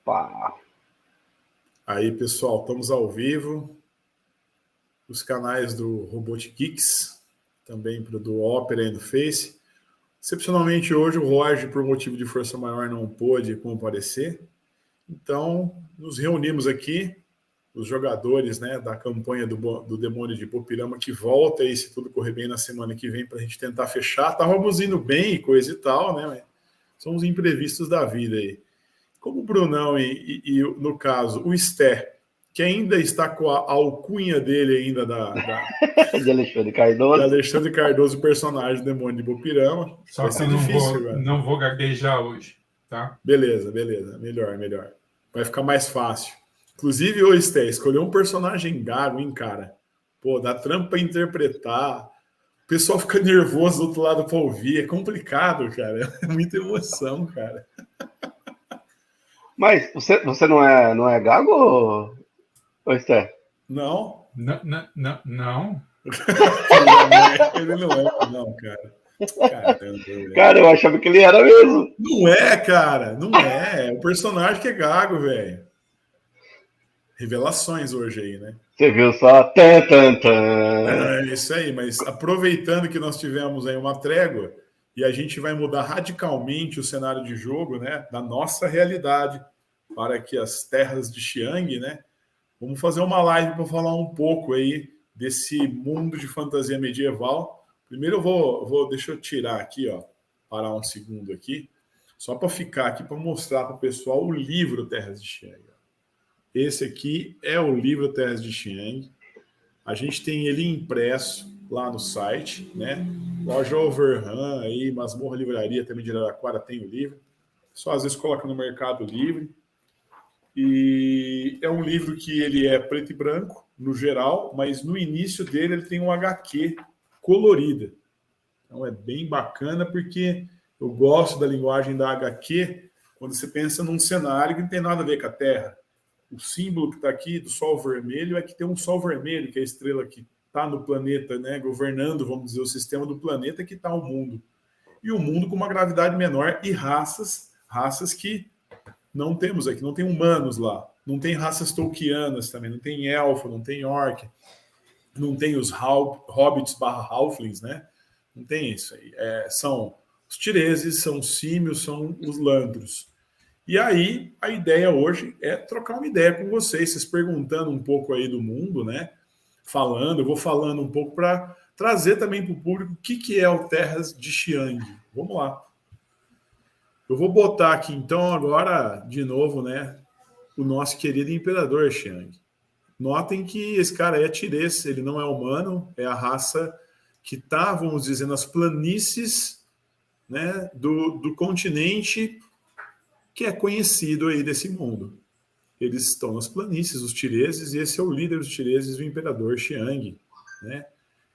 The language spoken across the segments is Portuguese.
Opa! Aí, pessoal, estamos ao vivo. Os canais do Robot Geeks, também do Opera e do Face. Excepcionalmente hoje o Roger, por motivo de força maior, não pôde comparecer. Então, nos reunimos aqui, os jogadores, né, da campanha do Demônio de Bopirama, que volta aí, se tudo correr bem, na semana que vem, para a gente tentar fechar. Estávamos indo bem e coisa e tal, né? Mas são os imprevistos da vida aí. Como o Brunão e no caso, o Sté, que ainda está com a alcunha dele ainda de Alexandre Cardoso. De Alexandre Cardoso, personagem do Demônio de Bopirama. Só vai que ser eu difícil, não vou gaguejar hoje, tá? Beleza. Melhor. Vai ficar mais fácil. Inclusive, ô Sté, escolheu um personagem gago, hein, cara? Pô, dá trampo pra interpretar. O pessoal fica nervoso do outro lado pra ouvir. É complicado, cara. É muita emoção, cara. Mas você não é gago, ou Esther? Não. Não. Ele não, cara. Caramba, velho. Cara, eu achava que ele era mesmo. Não é, cara. Não é. É o personagem que é gago, velho. Revelações hoje aí, né? Você viu só? É isso aí, mas aproveitando que nós tivemos aí uma trégua e a gente vai mudar radicalmente o cenário de jogo, né, da nossa realidade para que as terras de Xiang, né? Vamos fazer uma live para falar um pouco aí desse mundo de fantasia medieval. Primeiro deixa eu tirar aqui, ó, parar um segundo aqui, só para ficar aqui para mostrar para o pessoal o livro Terras de Xiang. Esse aqui é o livro Terras de Xiang. A gente tem ele impresso lá no site, né? Loja Overhand aí, Masmorra Livraria também de Araraquara tem o livro. Só às vezes coloca no Mercado Livre. E é um livro que ele é preto e branco, no geral, mas no início dele ele tem um HQ colorida. Então é bem bacana porque eu gosto da linguagem da HQ quando você pensa num cenário que não tem nada a ver com a Terra. O símbolo que está aqui do Sol Vermelho é que tem um Sol Vermelho, que é a estrela que está no planeta, né, governando, vamos dizer, o sistema do planeta que está o mundo. E o mundo com uma gravidade menor e raças que não temos aqui, não tem humanos lá, não tem raças tolkianas também, não tem elfo, não tem orc, não tem os hobbits/halflings, né? Não tem isso aí. São os tireses, são os símios, são os landros. E aí, a ideia hoje é trocar uma ideia com vocês perguntando um pouco aí do mundo, né? Eu vou falando um pouco para trazer também para o público o que é o Terras de Xiang. Vamos lá. Eu vou botar aqui, então, agora, de novo, né? O nosso querido Imperador Xiang. Notem que esse cara é tirês, ele não é humano, é a raça que está, vamos dizer, nas planícies, né, do continente que é conhecido aí desse mundo. Eles estão nas planícies, os tireses, e esse é o líder dos tireses, o Imperador Xiang, né?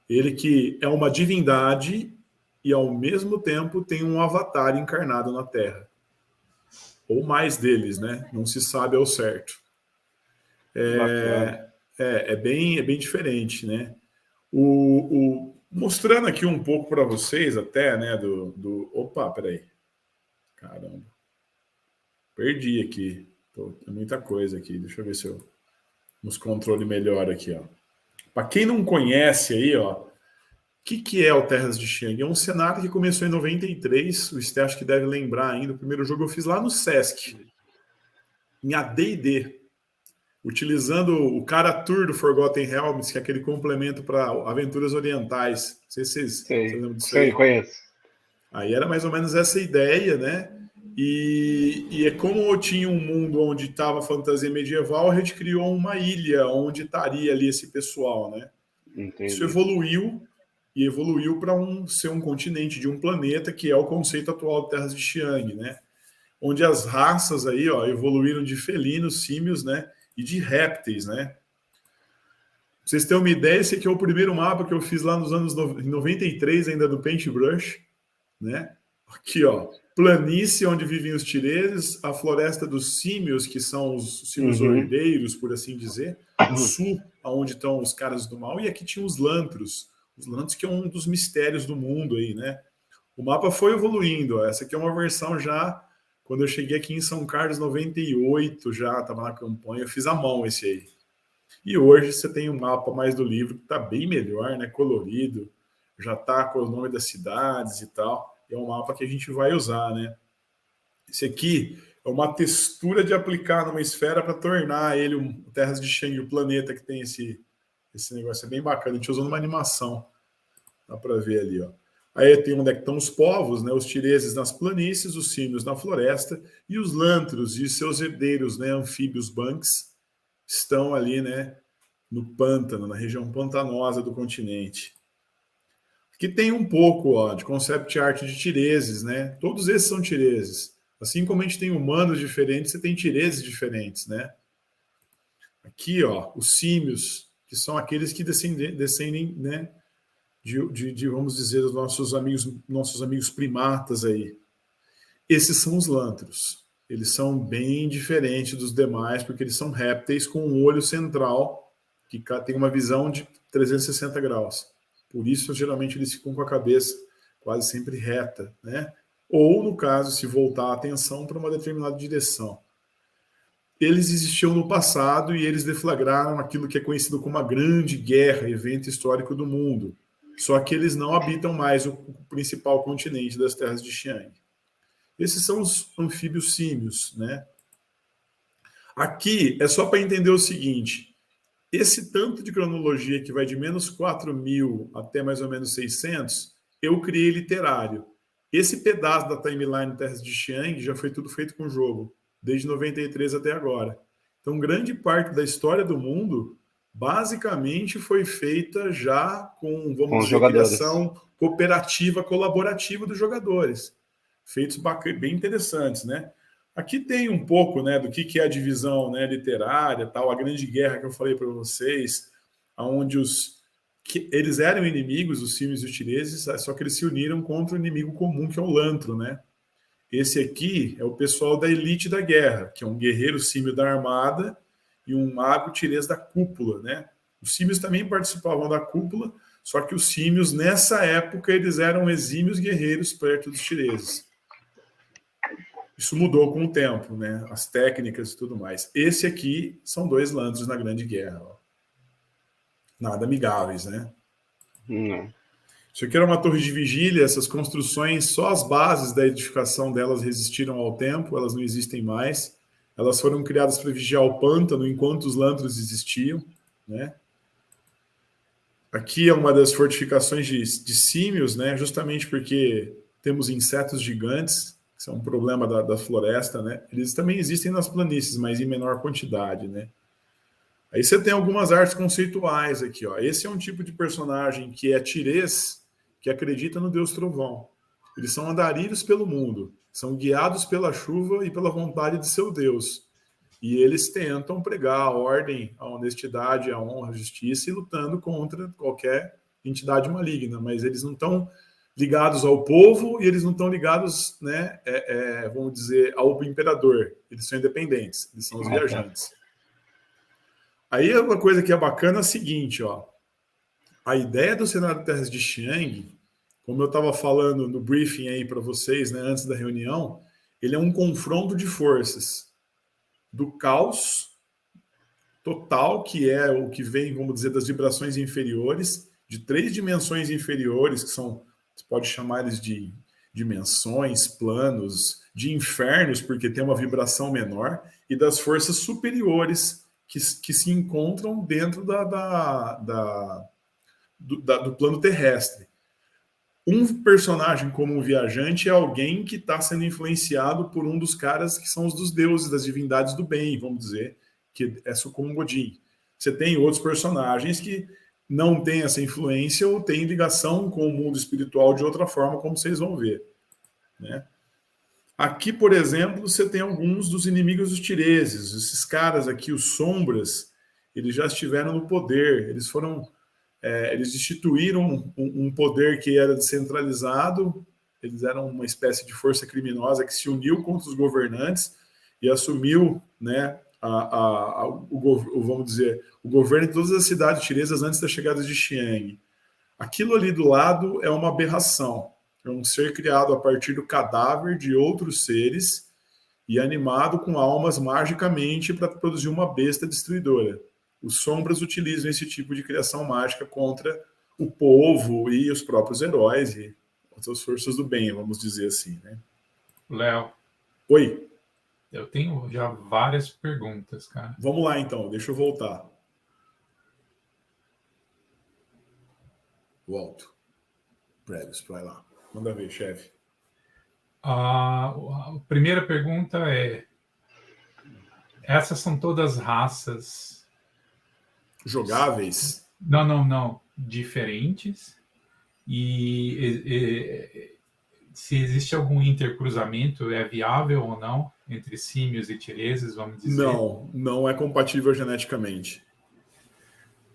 Ele que é uma divindade e, ao mesmo tempo, tem um avatar encarnado na Terra. Ou mais deles, né? Não se sabe ao certo. É bem diferente, né? Mostrando aqui um pouco para vocês até, né, Opa, peraí. Caramba. Perdi aqui. É muita coisa aqui. Deixa eu ver se eu nos controle melhor aqui, ó. Para quem não conhece aí, ó, o que é o Terras de Xiang? É um cenário que começou em 93. O Sté acho que deve lembrar ainda. O primeiro jogo eu fiz lá no Sesc, em AD&D, utilizando o Kara-Tur do Forgotten Realms, que é aquele complemento para aventuras orientais. Não sei se vocês lembram disso aí. Sei, conheço. Aí era mais ou menos essa ideia, né? E é como eu tinha um mundo onde estava fantasia medieval, a gente criou uma ilha onde estaria ali esse pessoal, né? Entendi. Isso evoluiu para ser um continente de um planeta, que é o conceito atual de Terras de Xiang, né? Onde as raças aí, ó, evoluíram de felinos, símios, né? E de répteis, né? Pra vocês terem uma ideia, esse aqui é o primeiro mapa que eu fiz lá nos anos 93, ainda do Paintbrush, né? Aqui, ó, planície onde vivem os tireses, a floresta dos símios, que são os símios ordeiros, por assim dizer, o sul, onde estão os caras do mal, e aqui tinha os lantros que é um dos mistérios do mundo aí, né? O mapa foi evoluindo, ó. Essa aqui é uma versão já Quando eu cheguei aqui em São Carlos, 98, já estava na campanha, eu fiz à mão esse aí. E hoje você tem um mapa mais do livro que está bem melhor, né? Colorido, já está com o nome das cidades e tal. É um mapa que a gente vai usar, né? Esse aqui é uma textura de aplicar numa esfera para tornar ele um Terras de Shang, o planeta que tem esse negócio. É bem bacana. A gente usou numa animação. Dá para ver ali, ó. Aí tem onde é que estão os povos, né? Os tireses nas planícies, os símios na floresta e os lantros e seus herdeiros, né? Anfíbios banks, estão ali, né? No pântano, na região pantanosa do continente. Aqui tem um pouco, ó, de concept art de tireses, né? Todos esses são tireses. Assim como a gente tem humanos diferentes, você tem tireses diferentes, né? Aqui, ó, os símios, que são aqueles que descendem, né? Vamos dizer, dos nossos amigos primatas aí. Esses são os lantros. Eles são bem diferentes dos demais, porque eles são répteis com um olho central, que tem uma visão de 360 graus. Por isso, geralmente, eles ficam com a cabeça quase sempre reta, né? Ou, no caso, se voltar a atenção para uma determinada direção. Eles existiam no passado e eles deflagraram aquilo que é conhecido como a Grande Guerra, evento histórico do mundo. Só que eles não habitam mais o principal continente das terras de Xi'an. Esses são os anfíbios símios, né? Aqui é só para entender o seguinte: esse tanto de cronologia que vai de menos 4.000 até mais ou menos 600, eu criei literário. Esse pedaço da timeline Terras de Xi'an já foi tudo feito com o jogo, desde 93 até agora. Então, grande parte da história do mundo basicamente foi feita já com, vamos dizer, criação cooperativa, colaborativa dos jogadores. Feitos bem interessantes, né? Aqui tem um pouco, né, do que é a divisão, né, literária, tal, a Grande Guerra que eu falei para vocês, onde eles eram inimigos, os símios e os tireses, só que eles se uniram contra o inimigo comum, que é o lantro, né? Esse aqui é o pessoal da elite da guerra, que é um guerreiro símio da armada e um mago tirês da cúpula, né? Os símios também participavam da cúpula, só que os símios, nessa época, eles eram exímios guerreiros perto dos tireses. Isso mudou com o tempo, né? As técnicas e tudo mais. Esse aqui são dois lantros na Grande Guerra. Ó. Nada amigáveis, né? Não. Isso aqui era uma torre de vigília, essas construções, só as bases da edificação delas resistiram ao tempo, elas não existem mais. Elas foram criadas para vigiar o pântano enquanto os lantros existiam, né? Aqui é uma das fortificações de símios, né? Justamente porque temos insetos gigantes, que são um problema da floresta, né? Eles também existem nas planícies, mas em menor quantidade, né? Aí você tem algumas artes conceituais aqui, ó. Esse é um tipo de personagem que é tirês, que acredita no Deus Trovão. Eles são andarilhos pelo mundo, são guiados pela chuva e pela vontade de seu Deus. E eles tentam pregar a ordem, a honestidade, a honra, a justiça e lutando contra qualquer entidade maligna. Mas eles não estão ligados ao povo e eles não estão ligados, né, vamos dizer, ao imperador. Eles são independentes, eles são os viajantes. Aí uma coisa que é bacana é a seguinte, ó. A ideia do cenário de Terras de Xi'an, como eu estava falando no briefing aí para vocês, né, antes da reunião, ele é um confronto de forças do caos total, que é o que vem, vamos dizer, das vibrações inferiores, de 3 dimensões inferiores, que são, você pode chamar eles de dimensões, planos, de infernos, porque tem uma vibração menor, e das forças superiores que se encontram dentro do plano terrestre. Um personagem como um viajante é alguém que está sendo influenciado por um dos caras que são os dos deuses, das divindades do bem, vamos dizer, que é como um Godin. Você tem outros personagens que não têm essa influência ou têm ligação com o mundo espiritual de outra forma, como vocês vão ver, né? Aqui, por exemplo, você tem alguns dos inimigos dos tireses. Esses caras aqui, os sombras, eles já estiveram no poder, eles instituíram um poder que era descentralizado, eles eram uma espécie de força criminosa que se uniu contra os governantes e assumiu, né, vamos dizer, o governo de todas as cidades chinesas antes da chegada de Xi'an. Aquilo ali do lado é uma aberração, é um ser criado a partir do cadáver de outros seres e animado com almas magicamente para produzir uma besta destruidora. Os sombras utilizam esse tipo de criação mágica contra o povo e os próprios heróis e outras forças do bem, vamos dizer assim, né? Léo, Oi, eu tenho já várias perguntas, cara. vamos lá então, deixa eu voltar. Volto. Prédios, vai lá. Manda ver, chefe. A primeira pergunta é: essas são todas raças Jogáveis? não, diferentes? E se existe algum intercruzamento, é viável ou não entre símios e tireses, vamos dizer? Não é compatível geneticamente.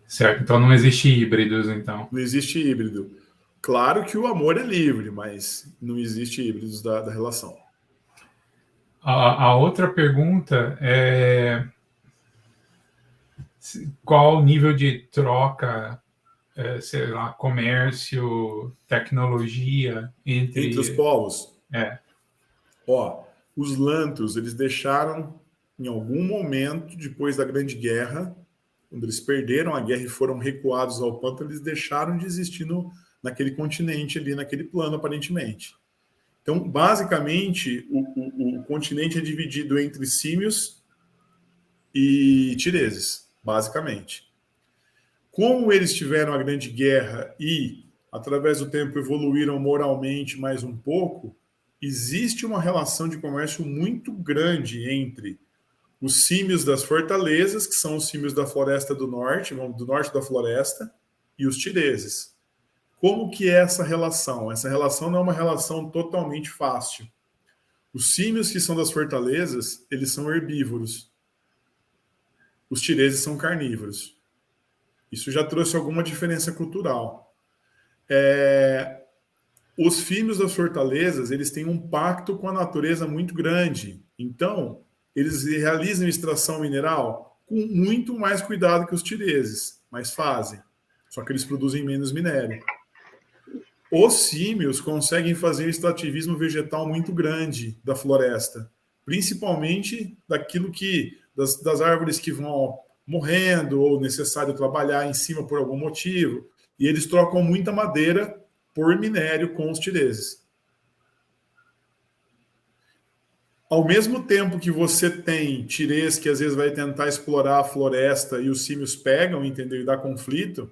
Certo, então não existe híbridos, então. Não existe híbrido. Claro que o amor é livre, mas não existe híbridos da relação. A outra pergunta é qual o nível de troca, sei lá, comércio, tecnologia Entre os povos? Ó, os Lantros, eles deixaram, em algum momento, depois da Grande Guerra, quando eles perderam a guerra e foram recuados ao pântano, eles deixaram de existir naquele continente ali, naquele plano, aparentemente. Então, basicamente, o continente é dividido entre símios e tireses, basicamente. Como eles tiveram a Grande Guerra e, através do tempo, evoluíram moralmente mais um pouco, existe uma relação de comércio muito grande entre os símios das fortalezas, que são os símios da floresta do norte da floresta, e os tireses. Como que é essa relação? Essa relação não é uma relação totalmente fácil. Os símios que são das fortalezas, eles são herbívoros. Os tireses são carnívoros. Isso já trouxe alguma diferença cultural. Os símios das fortalezas, eles têm um pacto com a natureza muito grande. Então, eles realizam extração mineral com muito mais cuidado que os tireses, mas fazem. Só que eles produzem menos minério. Os símios conseguem fazer extrativismo vegetal muito grande da floresta, principalmente daquilo das árvores que vão morrendo ou necessário trabalhar em cima por algum motivo, e eles trocam muita madeira por minério com os tireses. Ao mesmo tempo que você tem tirês que às vezes vai tentar explorar a floresta e os símios pegam, entendeu? E dá conflito,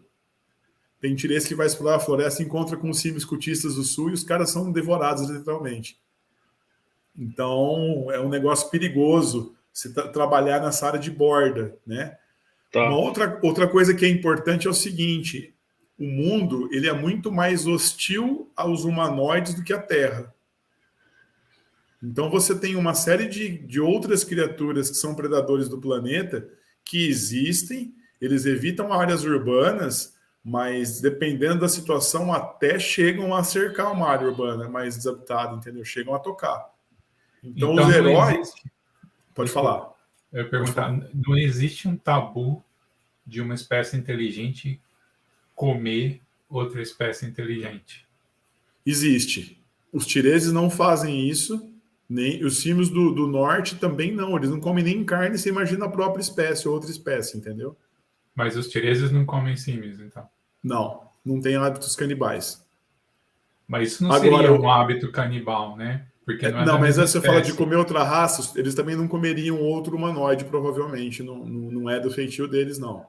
tem tirês que vai explorar a floresta e encontra com os símios cultistas do sul e os caras são devorados literalmente. Então, é um negócio perigoso se trabalhar nessa área de borda, né? Tá. Uma outra coisa que é importante é o seguinte: o mundo ele é muito mais hostil aos humanoides do que a Terra. Então, você tem uma série de outras criaturas que são predadores do planeta que existem, eles evitam áreas urbanas, mas dependendo da situação, até chegam a cercar uma área urbana mais desabitada, entendeu? Chegam a tocar. Então os heróis... Pode falar. Eu ia perguntar, não existe um tabu de uma espécie inteligente comer outra espécie inteligente? Existe. Os tireses não fazem isso, nem os símios do norte também não. Eles não comem nem carne, você imagina a própria espécie ou outra espécie, entendeu? Mas os tireses não comem símios, então? Não tem hábitos canibais. Mas isso não seria um hábito canibal, né? Porque não, mas você fala de comer outra raça, eles também não comeriam outro humanoide, provavelmente. Não é do feitio deles, não.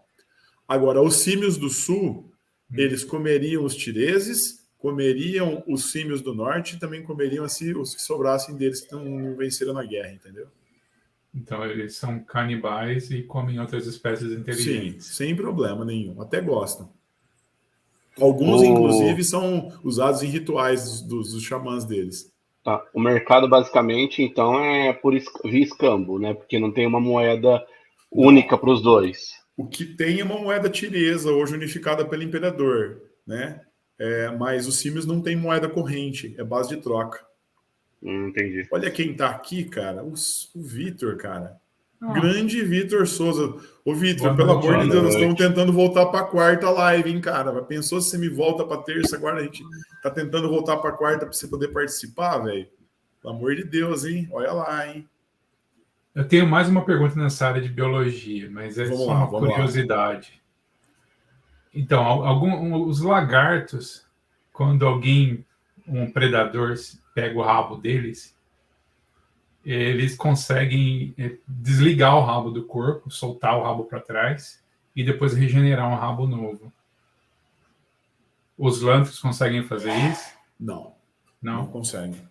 Agora, os símios do sul, eles comeriam os tireses, comeriam os símios do norte e também comeriam assim, os que sobrassem deles que não venceram na guerra, entendeu? Então, eles são canibais e comem outras espécies inteligentes. Sim, sem problema nenhum. Até gostam. Alguns, inclusive, são usados em rituais dos xamãs deles. Tá. O mercado, basicamente, então, é via escambo, né? Porque não tem uma moeda única para os dois. O que tem é uma moeda tiresa, hoje unificada pelo imperador, né? Mas os símios não têm moeda corrente, é base de troca. Entendi. Olha quem tá aqui, cara. O Vitor, cara. Grande Vitor Souza. Ô, Vitor, pelo amor de Deus, nós estamos tentando voltar para a quarta live, hein, cara? Pensou se você me volta para terça, agora a gente tá tentando voltar para a quarta para você poder participar, velho? Pelo amor de Deus, hein? Olha lá, hein? Eu tenho mais uma pergunta nessa área de biologia, mas é só uma curiosidade. Então, os lagartos, quando um predador pega o rabo deles, eles conseguem desligar o rabo do corpo, soltar o rabo para trás e depois regenerar um rabo novo. Os lantros conseguem fazer isso? Não conseguem.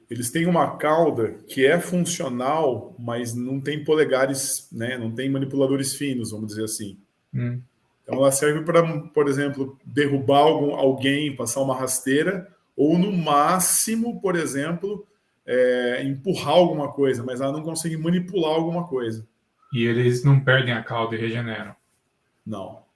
Eles têm uma cauda que é funcional, mas não tem polegares, né? Não tem manipuladores finos, vamos dizer assim. Então ela serve para, por exemplo, derrubar alguém, passar uma rasteira, ou no máximo, por exemplo, empurrar alguma coisa, mas ela não consegue manipular alguma coisa. E eles não perdem a cauda e regeneram? Não.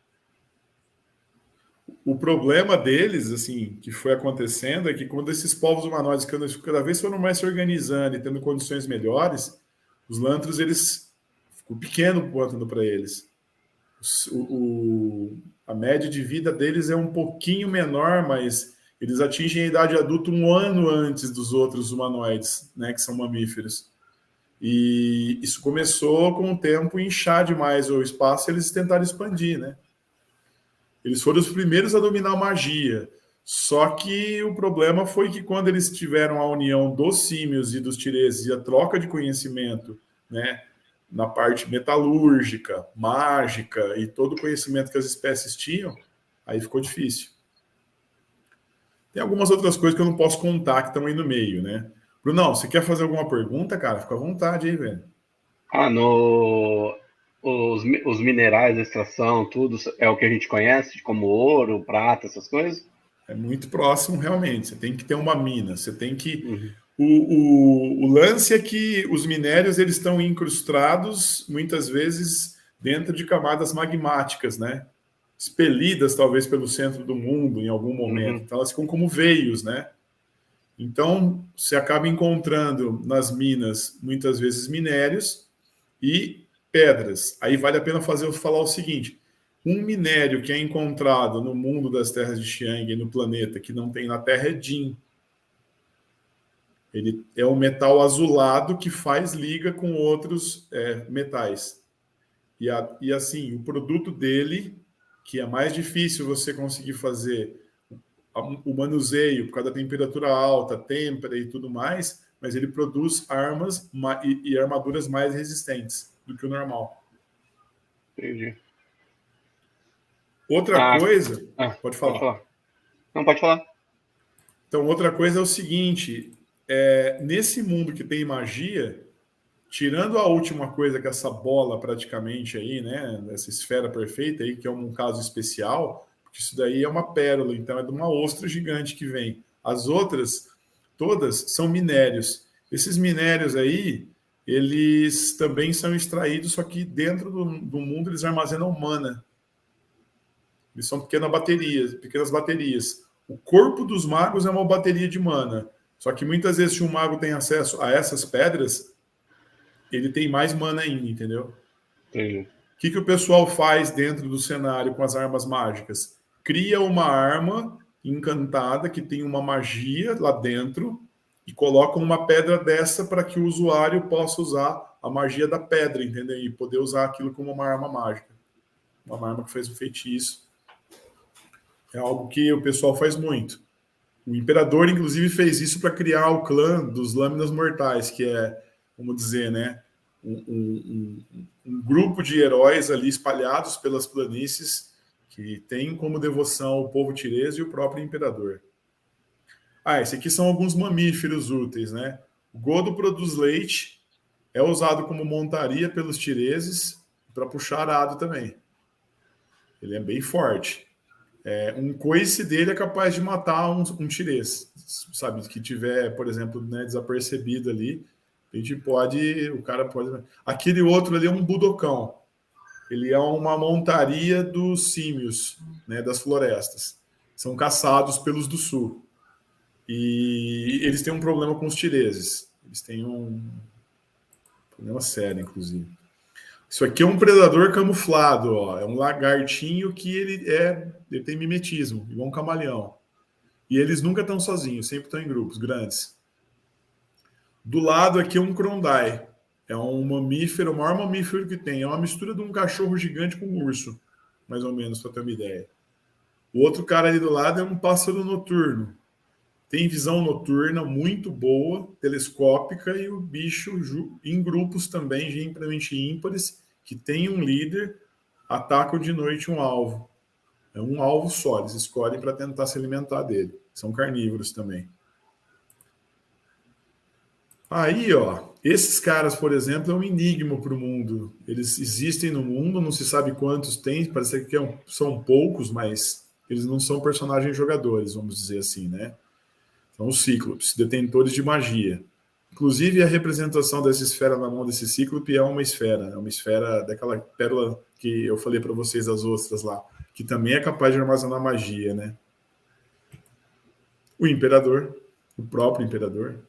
O problema deles, assim, que foi acontecendo, é que quando esses povos humanoides cada vez foram mais se organizando e tendo condições melhores, os lantros, eles ficou pequeno o pântano para eles. A média de vida deles é um pouquinho menor, mas eles atingem a idade adulta 1 ano antes dos outros humanoides, né, que são mamíferos. E isso começou com o tempo inchar demais o espaço e eles tentaram expandir, né? Eles foram os primeiros a dominar a magia. Só que o problema foi que quando eles tiveram a união dos símios e dos tireses e a troca de conhecimento, né, na parte metalúrgica, mágica e todo o conhecimento que as espécies tinham, aí ficou difícil. Tem algumas outras coisas que eu não posso contar que estão aí no meio, né? Brunão, você quer fazer alguma pergunta, cara? Fica à vontade aí, velho. Os minerais, a extração, tudo é o que a gente conhece, como ouro, prata, essas coisas? É muito próximo, realmente. Você tem que ter uma mina, você tem que... O lance é que os minérios eles estão incrustados, muitas vezes, dentro de camadas magmáticas, né? Expelidas, talvez, pelo centro do mundo, em algum momento. Então, elas ficam como veios, né? Então, você acaba encontrando nas minas, muitas vezes, minérios e pedras. Aí vale a pena falar o seguinte: um minério que é encontrado no mundo das terras de Xiang e no planeta, que não tem na Terra, é Jin. Ele é um metal azulado que faz liga com outros metais. E assim, o produto dele, que é mais difícil você conseguir fazer o manuseio por causa da temperatura alta, têmpera e tudo mais, mas ele produz armas e armaduras mais resistentes do que o normal. Entendi. Outra coisa... Pode falar. Pode falar. Não, pode falar. Então, outra coisa é o seguinte... nesse mundo que tem magia, tirando a última coisa, que é essa bola praticamente aí, né? Essa esfera perfeita aí, que é um caso especial, porque isso daí é uma pérola, então é de uma ostra gigante que vem. As outras, todas, são minérios. Esses minérios aí, eles também são extraídos, só que dentro do mundo eles armazenam mana. Eles são pequenas baterias. O corpo dos magos é uma bateria de mana. Só que muitas vezes, se um mago tem acesso a essas pedras, ele tem mais mana ainda, entendeu? Entendi. O que o pessoal faz dentro do cenário com as armas mágicas? Cria uma arma encantada que tem uma magia lá dentro e coloca uma pedra dessa para que o usuário possa usar a magia da pedra, entendeu? E poder usar aquilo como uma arma mágica. Uma arma que faz um feitiço. É algo que o pessoal faz muito. O imperador, inclusive, fez isso para criar o clã dos Lâminas Mortais, que é, vamos dizer, né, um grupo de heróis ali espalhados pelas planícies que tem como devoção o povo tirês e o próprio imperador. Esses aqui são alguns mamíferos úteis, né? O godo produz leite, é usado como montaria pelos tireses para puxar arado também. Ele é bem forte. Um coice dele é capaz de matar um tirês, sabe? Que tiver, por exemplo, né, desapercebido ali, o cara pode... Aquele outro ali é um budocão. Ele é uma montaria dos símios, né, das florestas. São caçados pelos do sul. E eles têm um problema com os tireses. Eles têm um problema sério, inclusive. Isso aqui é um predador camuflado, ó. É um lagartinho que ele tem mimetismo, igual um camaleão. E eles nunca estão sozinhos, sempre estão em grupos grandes. Do lado aqui é um Krondai. É um mamífero, o maior mamífero que tem. É uma mistura de um cachorro gigante com um urso, mais ou menos, para ter uma ideia. O outro cara ali do lado é um pássaro noturno. Tem visão noturna muito boa, telescópica, e o bicho em grupos também, geralmente ímpares, que tem um líder, atacam de noite um alvo. É um alvo só, eles escolhem para tentar se alimentar dele. São carnívoros também. Aí, ó, esses caras, por exemplo, é um enigma para o mundo. Eles existem no mundo, não se sabe quantos tem, parece que são poucos, mas eles não são personagens jogadores, vamos dizer assim, né? São os Cíclopes, detentores de magia. Inclusive, a representação dessa esfera na mão desse Cíclope é uma esfera daquela pérola que eu falei para vocês, as ostras lá, que também é capaz de armazenar magia, né? O Imperador, o próprio Imperador.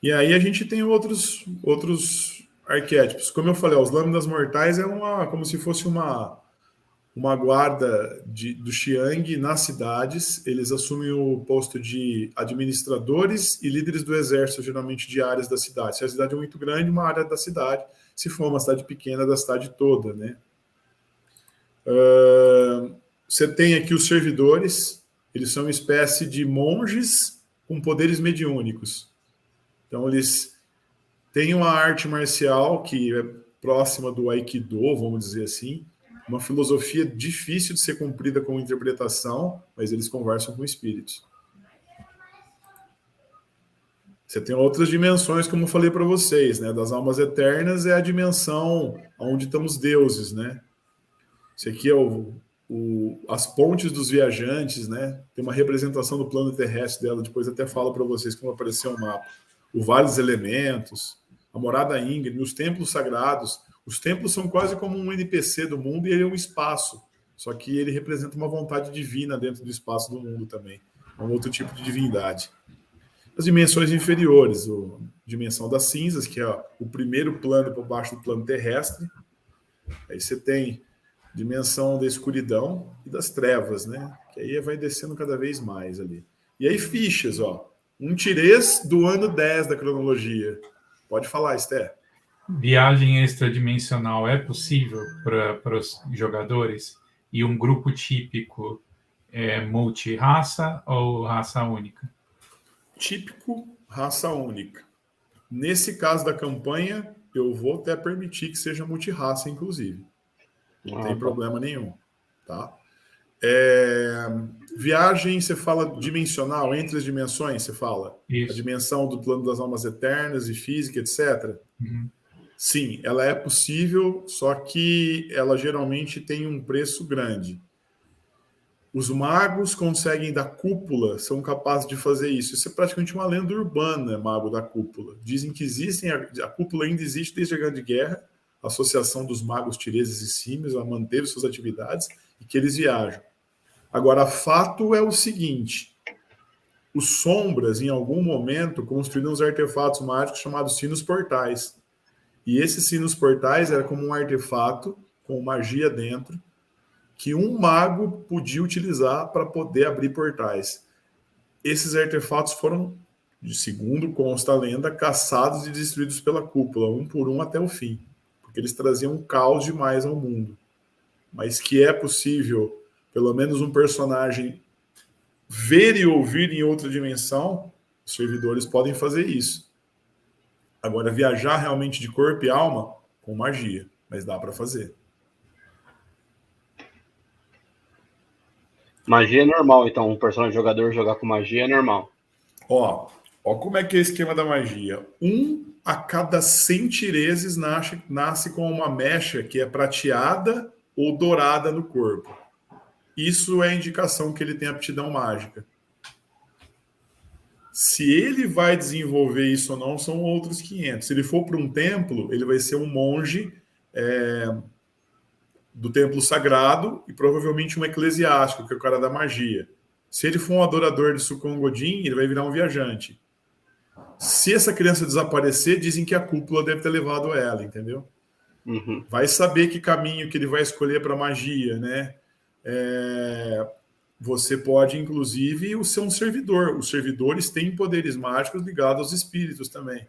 E aí a gente tem outros arquétipos. Como eu falei, os Lâminas Mortais é como se fosse uma guarda do Xiang nas cidades. Eles assumem o posto de administradores e líderes do exército, geralmente de áreas da cidade. Se a cidade é muito grande, uma área da cidade. Se for uma cidade pequena, da cidade toda, né? Você tem aqui os servidores. Eles são uma espécie de monges com poderes mediúnicos. Então, eles têm uma arte marcial que é próxima do Aikido, vamos dizer assim, uma filosofia difícil de ser cumprida com interpretação, mas eles conversam com espíritos. Você tem outras dimensões, como eu falei para vocês, né? Das almas eternas é a dimensão onde estão os deuses, né? Esse aqui é as pontes dos viajantes, né? Tem uma representação do plano terrestre dela, depois até falo para vocês como apareceu o mapa. O Vale dos Elementos, a Morada Íngreme, os templos sagrados. Os templos são quase como um NPC do mundo e ele é um espaço. Só que ele representa uma vontade divina dentro do espaço do mundo também. É um outro tipo de divindade. As dimensões inferiores, a dimensão das cinzas, que é o primeiro plano por baixo do plano terrestre. Aí você tem a dimensão da escuridão e das trevas, né? Que aí vai descendo cada vez mais ali. E aí fichas, ó. Um tirês do ano 10 da cronologia. Pode falar, Esther. Viagem extradimensional é possível para os jogadores? E um grupo típico é multi-raça ou raça única? Típico, raça única. Nesse caso da campanha, eu vou até permitir que seja multi-raça, inclusive. Não tem problema nenhum. Tá? Viagem, você fala dimensional, entre as dimensões, você fala? Isso. A dimensão do plano das almas eternas e física, etc. Uhum. Sim, ela é possível, só que ela geralmente tem um preço grande. Os magos conseguem da cúpula, são capazes de fazer isso. Isso é praticamente uma lenda urbana, mago da cúpula. Dizem que existem, a cúpula ainda existe desde a Grande Guerra, a Associação dos Magos Tireses e Símios, ela manteve suas atividades e que eles viajam. Agora, fato é o seguinte: os Sombras, em algum momento, construíram uns artefatos mágicos chamados sinos portais. E esses sinos portais era como um artefato com magia dentro que um mago podia utilizar para poder abrir portais. Esses artefatos foram, segundo consta a lenda, caçados e destruídos pela cúpula, um por um até o fim, porque eles traziam um caos demais ao mundo. Mas que é possível pelo menos um personagem ver e ouvir em outra dimensão, os servidores podem fazer isso. Agora, viajar realmente de corpo e alma, com magia, mas dá para fazer. Magia é normal, então, um personagem jogador jogar com magia é normal. Ó como é que é o esquema da magia. 1 a cada 100 tireses nasce com uma mecha que é prateada ou dourada no corpo. Isso é indicação que ele tem aptidão mágica. Se ele vai desenvolver isso ou não, são outros 500. Se ele for para um templo, ele vai ser um monge do templo sagrado e provavelmente um eclesiástico, que é o cara da magia. Se ele for um adorador de Sukongodin, ele vai virar um viajante. Se essa criança desaparecer, dizem que a cúpula deve ter levado ela, entendeu? Uhum. Vai saber que caminho que ele vai escolher para magia, né? Você pode, inclusive, ser um servidor. Os servidores têm poderes mágicos ligados aos espíritos também.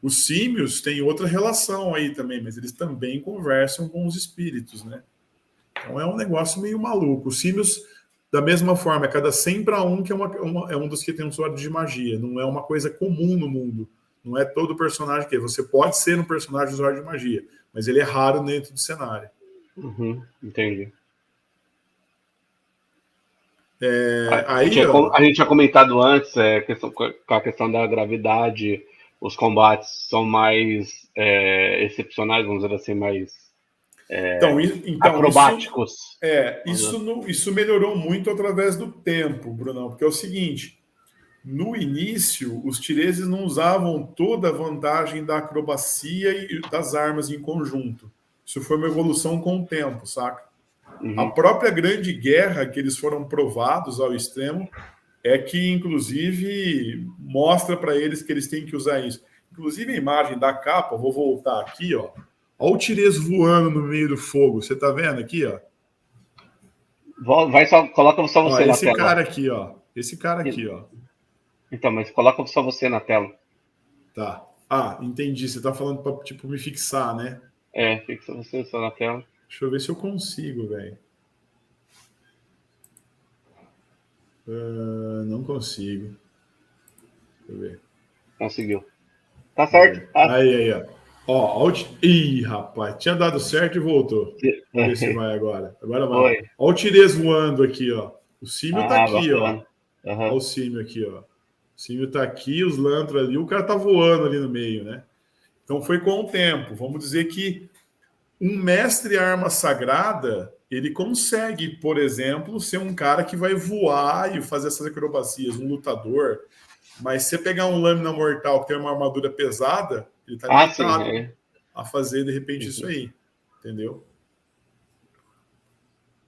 Os símios têm outra relação aí também, mas eles também conversam com os espíritos, né? Então é um negócio meio maluco. Os símios, da mesma forma, é cada 100 para 1 que é um dos que tem um usuário de magia. Não é uma coisa comum no mundo. Não é todo personagem que é. Você pode ser um personagem usuário de magia, mas ele é raro dentro do cenário. Entendi. A gente tinha comentado antes a questão da gravidade, os combates são mais excepcionais, vamos dizer assim, mais acrobáticos. Isso melhorou muito através do tempo, Brunão, porque é o seguinte, no início, os tireses não usavam toda a vantagem da acrobacia e das armas em conjunto. Isso foi uma evolução com o tempo, saca? A própria Grande Guerra, que eles foram provados ao extremo, é que, inclusive, mostra para eles que eles têm que usar isso. Inclusive, a imagem da capa, vou voltar aqui, ó. Olha o Tirês voando no meio do fogo. Você tá vendo aqui, ó? Coloca só você na tela. Esse cara aqui, ó. Esse cara aqui, ó. Então, mas coloca só você na tela. Tá. Ah, entendi. Você tá falando para, tipo, me fixar, né? Fixa você só na tela. Deixa eu ver se eu consigo, velho. Não consigo. Deixa eu ver. Conseguiu. Tá certo. Aí, ó. Ih, rapaz. Tinha dado certo e voltou. Vamos ver se vai agora. Agora vai. Olha o Tirês voando aqui, ó. O símio tá aqui, bacana. Ó. Olha o símio aqui, ó. O símio tá aqui, os lantras ali. O cara tá voando ali no meio, né? Então foi com o tempo. Vamos dizer que um mestre arma sagrada, ele consegue, por exemplo, ser um cara que vai voar e fazer essas acrobacias, um lutador. Mas se você pegar um lâmina mortal que tem uma armadura pesada, ele tá limitado a fazer, de repente, isso aí. Entendeu?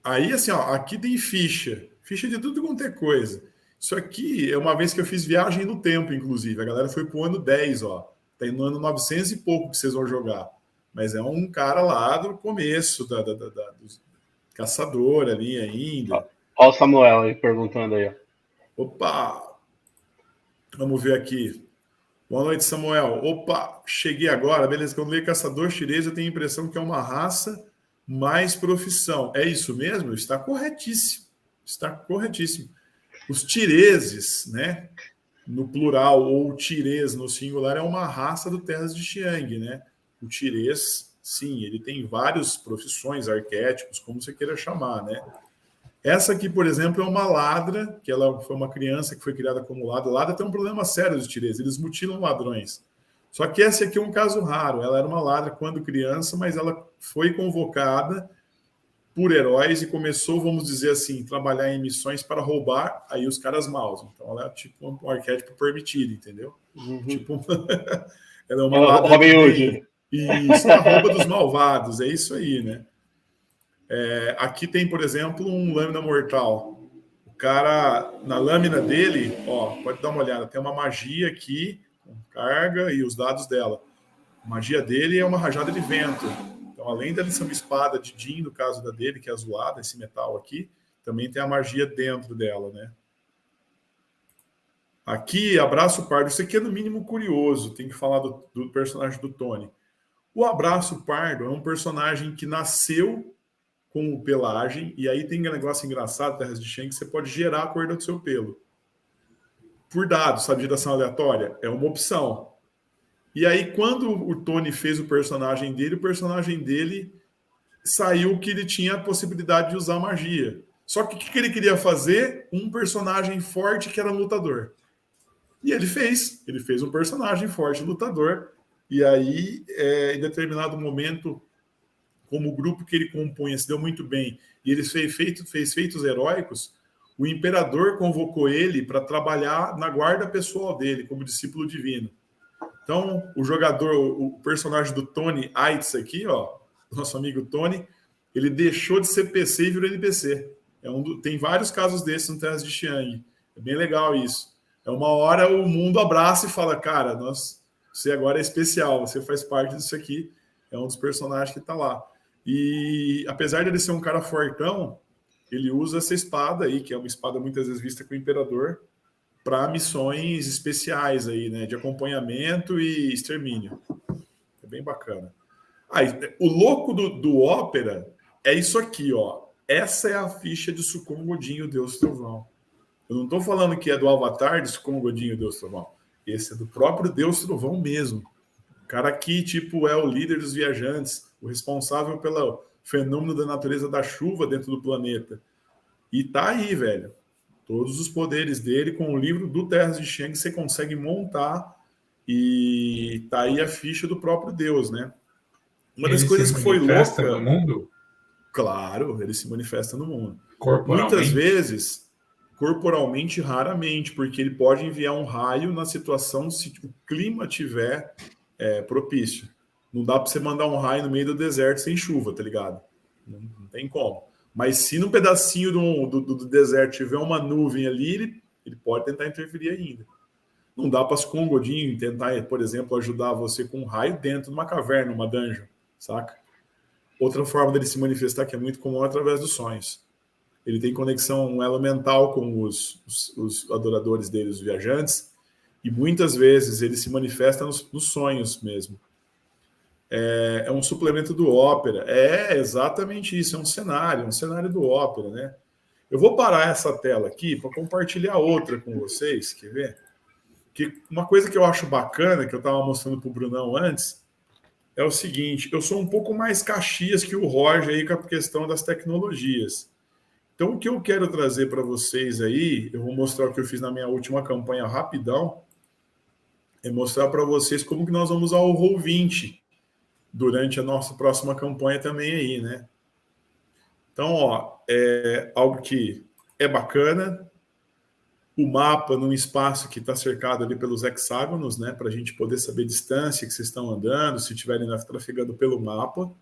Aí, assim, ó, aqui tem ficha. Ficha de tudo quanto é coisa. Isso aqui é uma vez que eu fiz viagem no tempo, inclusive. A galera foi pro ano 10, ó. Tá no ano 900 e pouco que vocês vão jogar. Mas é um cara lá do começo, do caçador ali ainda. Olha o Samuel aí perguntando aí. Opa! Vamos ver aqui. Boa noite, Samuel. Opa, cheguei agora. Beleza, quando leio caçador chinês, eu tenho a impressão que é uma raça mais profissão. É isso mesmo? Está corretíssimo. Está corretíssimo. Os tireses, né? No plural, ou tirês no singular, é uma raça do Terras de Xiang, né? O tirês, sim, ele tem várias profissões, arquétipos, como você queira chamar, né? Essa aqui, por exemplo, é uma ladra, que ela foi uma criança que foi criada como ladra. Ladra tem um problema sério dos tirês, eles mutilam ladrões. Só que esse aqui é um caso raro. Ela era uma ladra quando criança, mas ela foi convocada por heróis e começou, vamos dizer assim, trabalhar em missões para roubar aí os caras maus. Então ela é tipo um arquétipo permitido, entendeu? Tipo, ela é uma ladra. Robin Hood. Isso, a rouba dos malvados, é isso aí, né? Aqui tem, por exemplo, um lâmina mortal. O cara, na lâmina dele, ó, pode dar uma olhada, tem uma magia aqui, com carga e os dados dela. A magia dele é uma rajada de vento. Então, além dela ser uma espada de Jin, no caso da dele, que é azulada, esse metal aqui, também tem a magia dentro dela, né? Aqui, Abraço Pardo. Isso aqui é no mínimo curioso, tem que falar do personagem do Tony. O Abraço Pardo é um personagem que nasceu com o pelagem, e aí tem um negócio engraçado, Terras de Shen, que você pode gerar a cor do seu pelo. Por dados, sabe, geração aleatória? É uma opção. E aí, quando o Tony fez o personagem dele saiu que ele tinha a possibilidade de usar magia. Só que o que ele queria fazer? Um personagem forte que era lutador. E ele fez um personagem forte, lutador. E aí, em determinado momento, como o grupo que ele compunha se deu muito bem, e ele fez feitos heróicos, o imperador convocou ele para trabalhar na guarda pessoal dele, como discípulo divino. Então, o personagem do Tony Aitz aqui, ó, nosso amigo Tony, ele deixou de ser PC e virou NPC. Tem vários casos desses no Terras de Xiang. É bem legal isso. Uma hora o mundo abraça e fala, cara, você agora é especial, você faz parte disso aqui. É um dos personagens que está lá. E apesar de ele ser um cara fortão, ele usa essa espada aí, que é uma espada muitas vezes vista com o imperador, para missões especiais aí, né? De acompanhamento e extermínio. É bem bacana. O louco do Ópera é isso aqui, ó. Essa é a ficha de Sucumbo Godinho, Deus Trovão. Eu não estou falando que é do Avatar de Sucumbo Godinho, Deus Trovão. Esse é do próprio Deus Trovão mesmo. O cara que, tipo, é o líder dos viajantes, o responsável pelo fenômeno da natureza da chuva dentro do planeta. E tá aí, velho. Todos os poderes dele, com o livro do Terras de Shang, você consegue montar. E tá aí a ficha do próprio Deus, né? Uma das coisas que foi louca... no mundo? Claro, ele se manifesta no mundo. Corporalmente? Muitas vezes, corporalmente, raramente, porque ele pode enviar um raio na situação se o clima tiver propício. Não dá para você mandar um raio no meio do deserto sem chuva, tá ligado? Não tem como. Mas se no pedacinho do deserto tiver uma nuvem ali, ele pode tentar interferir ainda. Não dá para Sucumbo Godinho tentar, por exemplo, ajudar você com um raio dentro de uma caverna, uma dungeon, saca? Outra forma dele se manifestar, que é muito comum, é através dos sonhos. Ele tem conexão elemental com os adoradores dele, os viajantes, e muitas vezes ele se manifesta nos sonhos mesmo. É um suplemento do Ópera. É exatamente isso, é um cenário do Ópera, né? Eu vou parar essa tela aqui para compartilhar outra com vocês, quer ver? Que uma coisa que eu acho bacana, que eu estava mostrando para o Brunão antes, é o seguinte: eu sou um pouco mais Caxias que o Roger aí com a questão das tecnologias. Então, o que eu quero trazer para vocês aí, eu vou mostrar o que eu fiz na minha última campanha rapidão, é mostrar para vocês como que nós vamos usar o Roll20 durante a nossa próxima campanha também aí, né? Então, ó, é algo que é bacana. O mapa num espaço que está cercado ali pelos hexágonos, né? Para a gente poder saber a distância que vocês estão andando, se estiverem trafegando pelo mapa.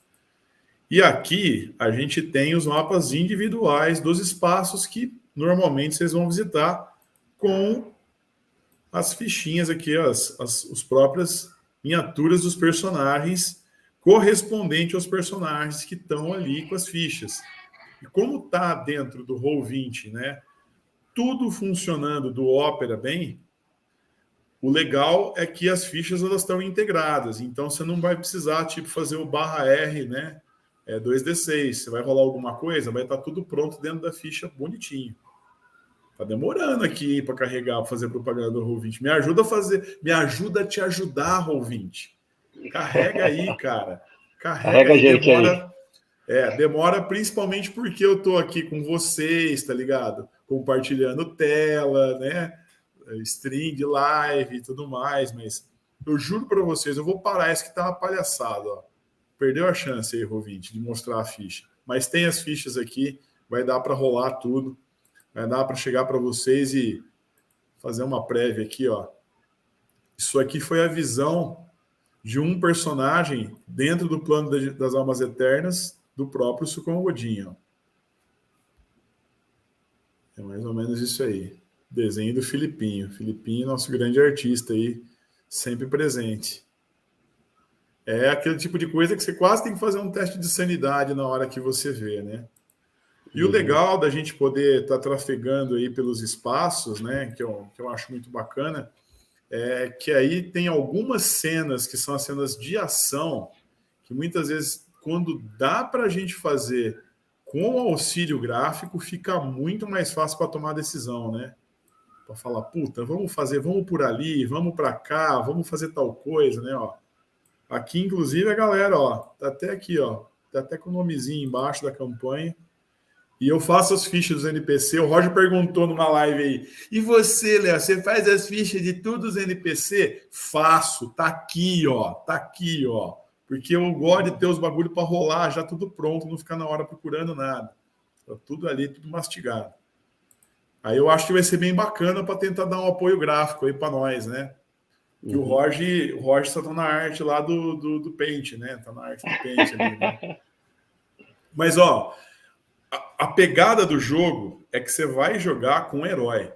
E aqui a gente tem os mapas individuais dos espaços que normalmente vocês vão visitar com as fichinhas aqui, as próprias miniaturas dos personagens correspondente aos personagens que estão ali com as fichas. E como está dentro do Roll20, né? Tudo funcionando do Ópera bem, o legal é que as fichas elas estão integradas, então você não vai precisar tipo fazer o /R, né? 2D6, você vai rolar alguma coisa, vai estar tudo pronto dentro da ficha bonitinho. Tá demorando aqui para carregar, para fazer propaganda do Roll20. Me ajuda a te ajudar, Roll20. Carrega aí, cara. Carrega aí, gente demora. Demora principalmente porque eu tô aqui com vocês, tá ligado? Compartilhando tela, né? Stream de live e tudo mais, mas eu juro para vocês, eu vou parar esse que tá uma palhaçada, ó. Perdeu a chance aí, Roll20, de mostrar a ficha. Mas tem as fichas aqui, vai dar para rolar tudo, vai dar para chegar para vocês e fazer uma prévia aqui, ó. Isso aqui foi a visão de um personagem dentro do plano das Almas Eternas do próprio Sucumbo Godinho. É mais ou menos isso aí. Desenho do Filipinho. Filipinho, nosso grande artista aí, sempre presente. É aquele tipo de coisa que você quase tem que fazer um teste de sanidade na hora que você vê, né? E o legal da gente poder estar trafegando aí pelos espaços, né, que eu acho muito bacana, é que aí tem algumas cenas que são as cenas de ação, que muitas vezes, quando dá para a gente fazer com auxílio gráfico, fica muito mais fácil para tomar decisão, né? Para falar, puta, vamos por ali, vamos para cá, vamos fazer tal coisa, né? Ó, aqui, inclusive, a galera, ó, tá até aqui, ó, tá até com o nomezinho embaixo da campanha. E eu faço as fichas dos NPC. O Roger perguntou numa live aí, e você, Léo, você faz as fichas de todos os NPC? Faço, tá aqui, ó, porque eu gosto de ter os bagulho para rolar, já tudo pronto, não ficar na hora procurando nada. Tá tudo ali, tudo mastigado. Aí eu acho que vai ser bem bacana para tentar dar um apoio gráfico aí para nós, né? Que o Roger só tá na arte lá do Paint, né? Tá na arte do Paint ali, né? Mas, ó, a pegada do jogo é que você vai jogar com um herói.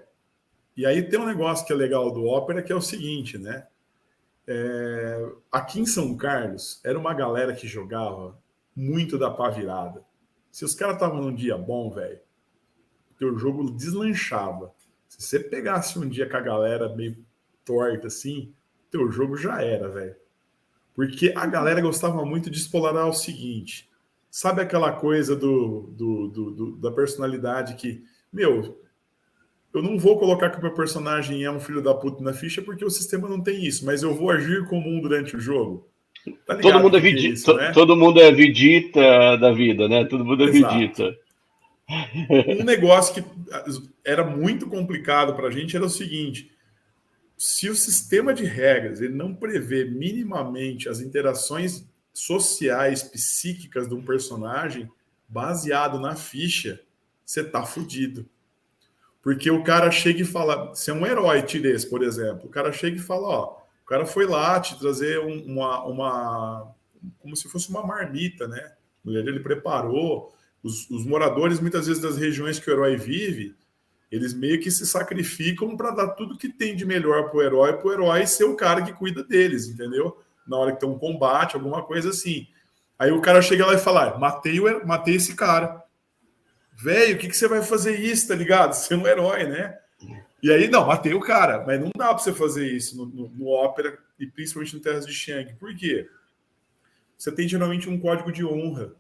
E aí tem um negócio que é legal do Ópera, que é o seguinte, né? Aqui em São Carlos, era uma galera que jogava muito da pá virada. Se os caras estavam num dia bom, velho, o jogo deslanchava. Se você pegasse um dia com a galera meio torta assim, teu jogo já era, velho. Porque a galera gostava muito de explorar o seguinte. Sabe aquela coisa da personalidade que, meu, eu não vou colocar que o meu personagem é um filho da puta na ficha porque o sistema não tem isso, mas eu vou agir como um durante o jogo. Tá todo mundo é isso, né? Todo mundo é Vegeta da vida, né? Todo mundo é Vegeta. Um negócio que era muito complicado pra gente era o seguinte: se o sistema de regras ele não prevê minimamente as interações sociais, psíquicas de um personagem baseado na ficha, você tá fudido. Porque o cara chega e fala, você é um herói tirês, por exemplo, o cara chega e fala, ó, o cara foi lá te trazer como se fosse uma marmita, né? Ele preparou, os moradores, muitas vezes, das regiões que o herói vive, eles meio que se sacrificam para dar tudo que tem de melhor para o herói ser o cara que cuida deles, entendeu? Na hora que tem um combate, alguma coisa assim. Aí o cara chega lá e fala, matei esse cara. Velho, o que você vai fazer isso, tá ligado? Você é um herói, né? E aí, não, matei o cara, mas não dá para você fazer isso no Opera e principalmente no Terras de Shang. Por quê? Você tem geralmente um código de honra,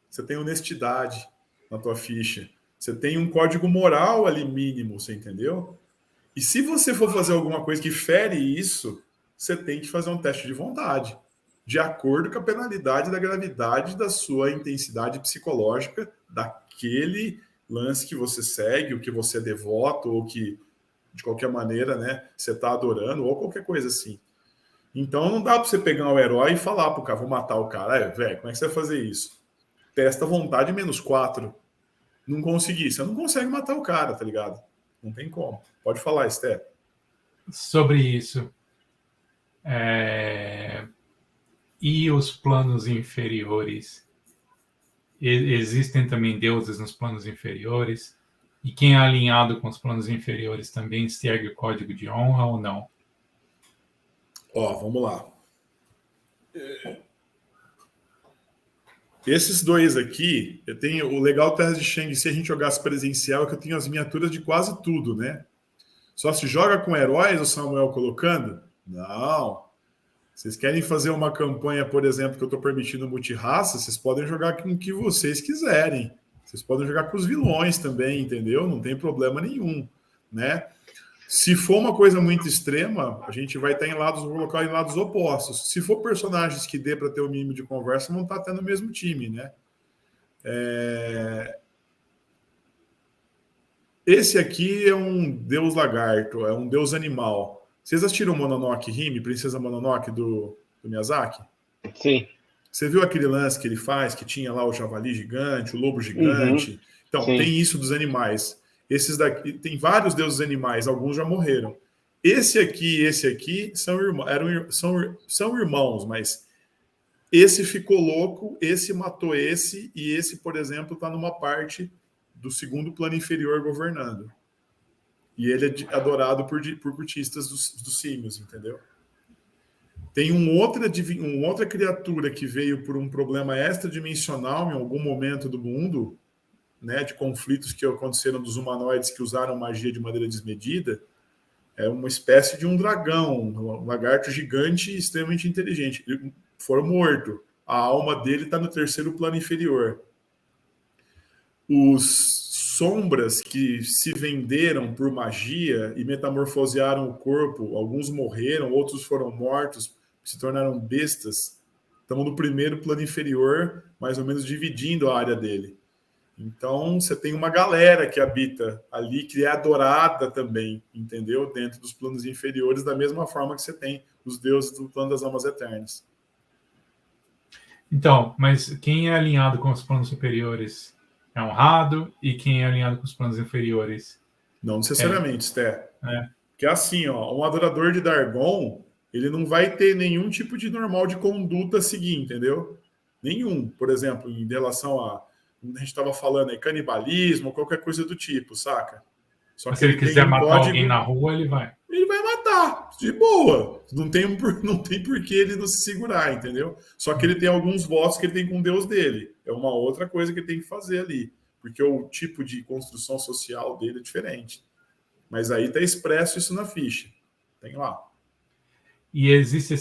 você tem honestidade na tua ficha, você tem um código moral ali mínimo, você entendeu? E se você for fazer alguma coisa que fere isso, você tem que fazer um teste de vontade, de acordo com a penalidade da gravidade da sua intensidade psicológica, daquele lance que você segue, o que você é devoto, ou que, de qualquer maneira, né, você está adorando, ou qualquer coisa assim. Então não dá para você pegar o herói e falar pro cara, vou matar o cara. Velho, como é que você vai fazer isso? Testa vontade -4. Não consegui. Você não consegue matar o cara, tá ligado? Não tem como. Pode falar, Esther. Sobre isso. E os planos inferiores? Existem também deuses nos planos inferiores? E quem é alinhado com os planos inferiores também segue o código de honra ou não? Ó, vamos lá. Esses dois aqui, eu tenho o legal Terras de Shang, se a gente jogasse presencial, é que eu tenho as miniaturas de quase tudo, né? Só se joga com heróis, o Samuel colocando? Não. Vocês querem fazer uma campanha, por exemplo, que eu estou permitindo multirraça, vocês podem jogar com o que vocês quiserem. Vocês podem jogar com os vilões também, entendeu? Não tem problema nenhum, né? Se for uma coisa muito extrema, a gente vai estar vou colocar em lados opostos. Se for personagens que dê para ter o mínimo de conversa, vão estar até no mesmo time, né? Esse aqui é um deus lagarto, é um deus animal. Vocês assistiram Mononoke Hime, Princesa Mononoke do Miyazaki? Sim. Você viu aquele lance que ele faz, que tinha lá o javali gigante, o lobo gigante? Então, sim, tem isso dos animais. Esses daqui, tem vários deuses animais, alguns já morreram. Esse aqui são irmãos, mas esse ficou louco, esse matou esse, e esse, por exemplo, está numa parte do segundo plano inferior governando. E ele é adorado por cultistas dos símios, entendeu? Tem uma outra criatura que veio por um problema extradimensional em algum momento do mundo, né, de conflitos que aconteceram dos humanoides que usaram magia de maneira desmedida. É uma espécie de um dragão, um lagarto gigante extremamente inteligente. Ele foi morto. A alma dele está no terceiro plano inferior. Os sombras que se venderam por magia e metamorfosearam o corpo, alguns morreram, outros foram mortos, se tornaram bestas, estão no primeiro plano inferior, mais ou menos dividindo a área dele. Então, você tem uma galera que habita ali, que é adorada também, entendeu? Dentro dos planos inferiores, da mesma forma que você tem os deuses do plano das almas eternas. Então, mas quem é alinhado com os planos superiores é honrado, e quem é alinhado com os planos inferiores? Não necessariamente, Sté. Porque assim, ó, um adorador de Dargon, ele não vai ter nenhum tipo de normal de conduta a seguir, entendeu? Nenhum. Por exemplo, em relação a gente estava falando aí, canibalismo, qualquer coisa do tipo, saca? Só que se ele quiser matar alguém na rua, ele vai. Ele vai matar, de boa. Não tem por que ele não se segurar, entendeu? Só que ele tem alguns votos que ele tem com o Deus dele. É uma outra coisa que ele tem que fazer ali. Porque o tipo de construção social dele é diferente. Mas aí está expresso isso na ficha. Tem lá. E existe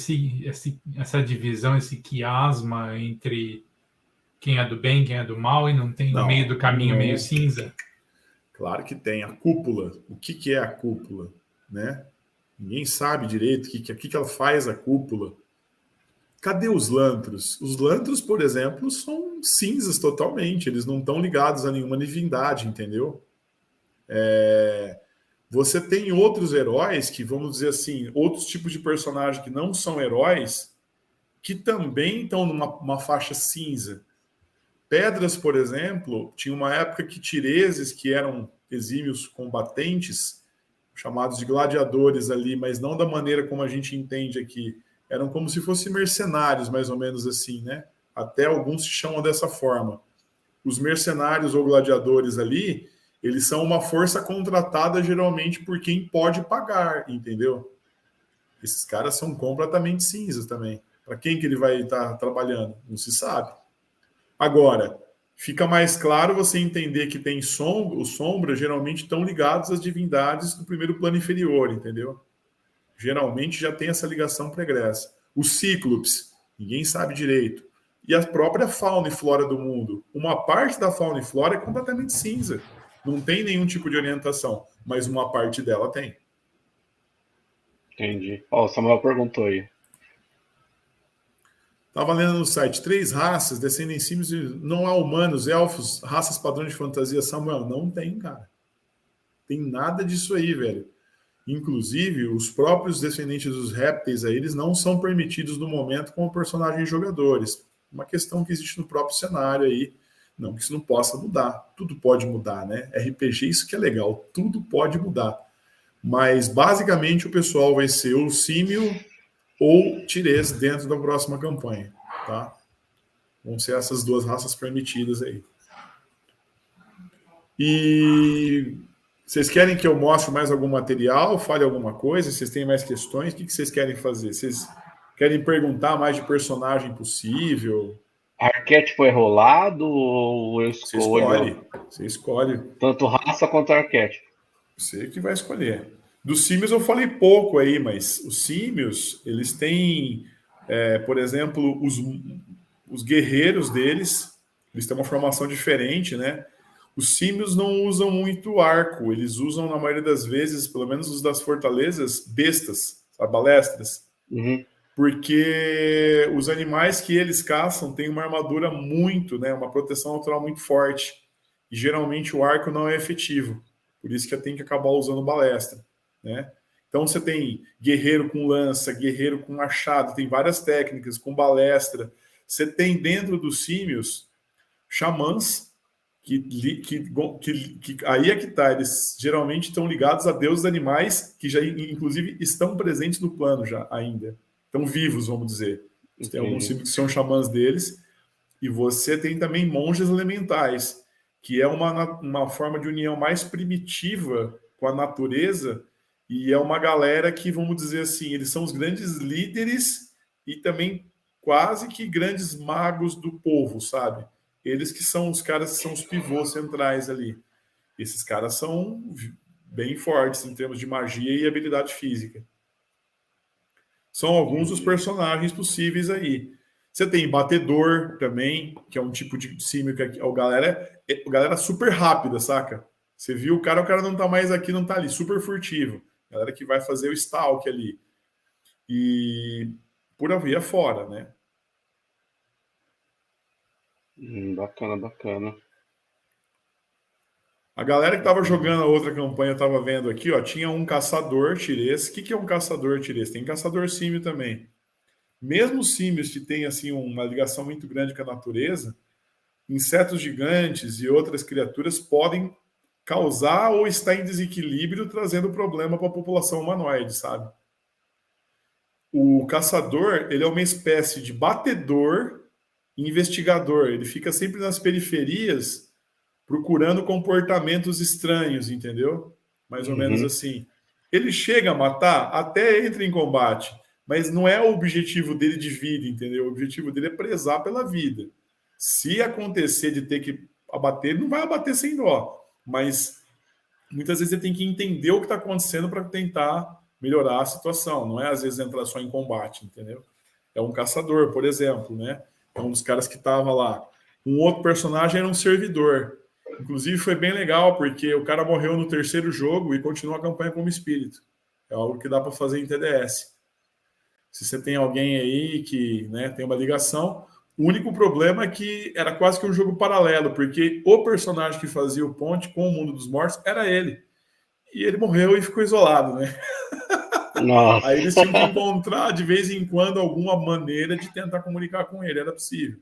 essa divisão, esse quiasma entre quem é do bem, quem é do mal, e não tem no meio do caminho meio cinza? Claro que tem. A cúpula. O que é a cúpula? Né? Ninguém sabe direito o que ela faz, a cúpula. Cadê os lantros? Os lantros, por exemplo, são cinzas totalmente. Eles não estão ligados a nenhuma divindade, entendeu? Você tem outros heróis que, vamos dizer assim, outros tipos de personagens que não são heróis, que também estão numa faixa cinza. Pedras, por exemplo, tinha uma época que Tireses, que eram exímios combatentes, chamados de gladiadores ali, mas não da maneira como a gente entende aqui, eram como se fossem mercenários, mais ou menos assim, né? Até alguns se chamam dessa forma. Os mercenários ou gladiadores ali, eles são uma força contratada geralmente por quem pode pagar, entendeu? Esses caras são completamente cinzas também. Para quem que ele vai estar trabalhando? Não se sabe. Agora, fica mais claro você entender que tem os sombras geralmente estão ligados às divindades do primeiro plano inferior, entendeu? Geralmente já tem essa ligação pregressa. Os cíclopes, ninguém sabe direito. E a própria fauna e flora do mundo. Uma parte da fauna e flora é completamente cinza. Não tem nenhum tipo de orientação, mas uma parte dela tem. Entendi. Ó, o Samuel perguntou aí. Estava lendo no site, 3 raças, descendem símios, não há humanos, elfos, raças padrões de fantasia. Samuel, não tem, cara. Tem nada disso aí, velho. Inclusive, os próprios descendentes dos répteis aí, eles não são permitidos no momento como personagens jogadores. Uma questão que existe no próprio cenário aí. Não que isso não possa mudar. Tudo pode mudar, né? RPG, isso que é legal. Tudo pode mudar. Mas, basicamente, o pessoal vai ser o símio ou Tirês dentro da próxima campanha, tá? Vão ser essas 2 raças permitidas aí. E vocês querem que eu mostre mais algum material, fale alguma coisa? Vocês têm mais questões? O que vocês querem fazer? Vocês querem perguntar mais de personagem possível? Arquétipo é rolado ou eu escolho? Você escolhe. Tanto raça quanto arquétipo. Você que vai escolher. Dos símios eu falei pouco aí, mas os símios, eles têm, por exemplo, os guerreiros deles, eles têm uma formação diferente, né? Os símios não usam muito arco, eles usam, na maioria das vezes, pelo menos os das fortalezas, bestas, sabe, balestras. Uhum. Porque os animais que eles caçam têm uma armadura muito, né, uma proteção natural muito forte. E geralmente o arco não é efetivo. Por isso que tem que acabar usando balestra, né? Então você tem guerreiro com lança, guerreiro com machado, tem várias técnicas, com balestra. Você tem dentro dos símios xamãs, que aí é que tá, eles geralmente estão ligados a deuses animais que já, inclusive, estão presentes no plano já ainda. Estão vivos, vamos dizer. Você tem alguns símbolos que são xamãs deles, e você tem também monges elementais, que é uma forma de união mais primitiva com a natureza, e é uma galera que, vamos dizer assim, eles são os grandes líderes e também quase que grandes magos do povo, sabe? Eles que são os caras que são os pivôs centrais ali. Esses caras são bem fortes em termos de magia e habilidade física. São alguns dos personagens possíveis aí. Você tem batedor também, que é um tipo de símio que a galera super rápida, saca? Você viu o cara não tá mais aqui, não tá ali, super furtivo. Galera que vai fazer o stalk ali. E por aí afora, né? Bacana, bacana. A galera que estava jogando a outra campanha, estava vendo aqui, ó, tinha um caçador tirês. O que é um caçador tirês? Tem caçador símio também. Mesmo os símios que têm assim, uma ligação muito grande com a natureza, insetos gigantes e outras criaturas podem causar ou estar em desequilíbrio, trazendo problema para a população humanoide, sabe? O caçador, ele é uma espécie de batedor e investigador. Ele fica sempre nas periferias procurando comportamentos estranhos, entendeu? Mais ou menos assim. Ele chega a matar, até entra em combate, mas não é o objetivo dele de vida, entendeu? O objetivo dele é prezar pela vida. Se acontecer de ter que abater, ele não vai abater sem dó, mas muitas vezes ele tem que entender o que está acontecendo para tentar melhorar a situação. Não é, às vezes, entrar só em combate, entendeu? É um caçador, por exemplo, né? É um dos caras que estava lá. Um outro personagem era um servidor. Inclusive, foi bem legal, porque o cara morreu no terceiro jogo e continua a campanha como espírito. É algo que dá para fazer em TDS. Se você tem alguém aí que, né, tem uma ligação, o único problema é que era quase que um jogo paralelo, porque o personagem que fazia o ponte com o mundo dos mortos era ele. E ele morreu e ficou isolado, né? Nossa. Aí eles tinham que encontrar, de vez em quando, alguma maneira de tentar comunicar com ele. Era possível.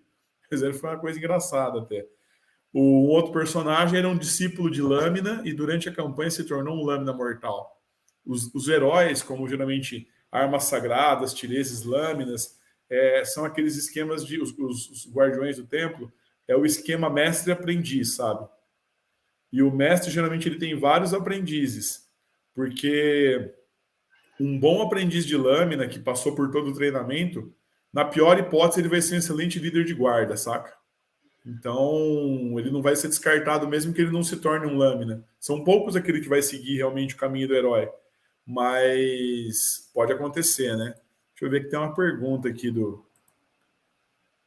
Mas foi uma coisa engraçada até. O outro personagem era um discípulo de Lâmina e durante a campanha se tornou um Lâmina mortal. Os heróis, como geralmente armas sagradas, tireses, lâminas, são aqueles esquemas de... Os guardiões do templo é o esquema mestre-aprendiz, sabe? E o mestre, geralmente, ele tem vários aprendizes. Porque um bom aprendiz de lâmina que passou por todo o treinamento, na pior hipótese, ele vai ser um excelente líder de guarda, saca? Então, ele não vai ser descartado mesmo que ele não se torne um lâmina. São poucos aquele que vai seguir realmente o caminho do herói. Mas pode acontecer, né? Deixa eu ver que tem uma pergunta aqui do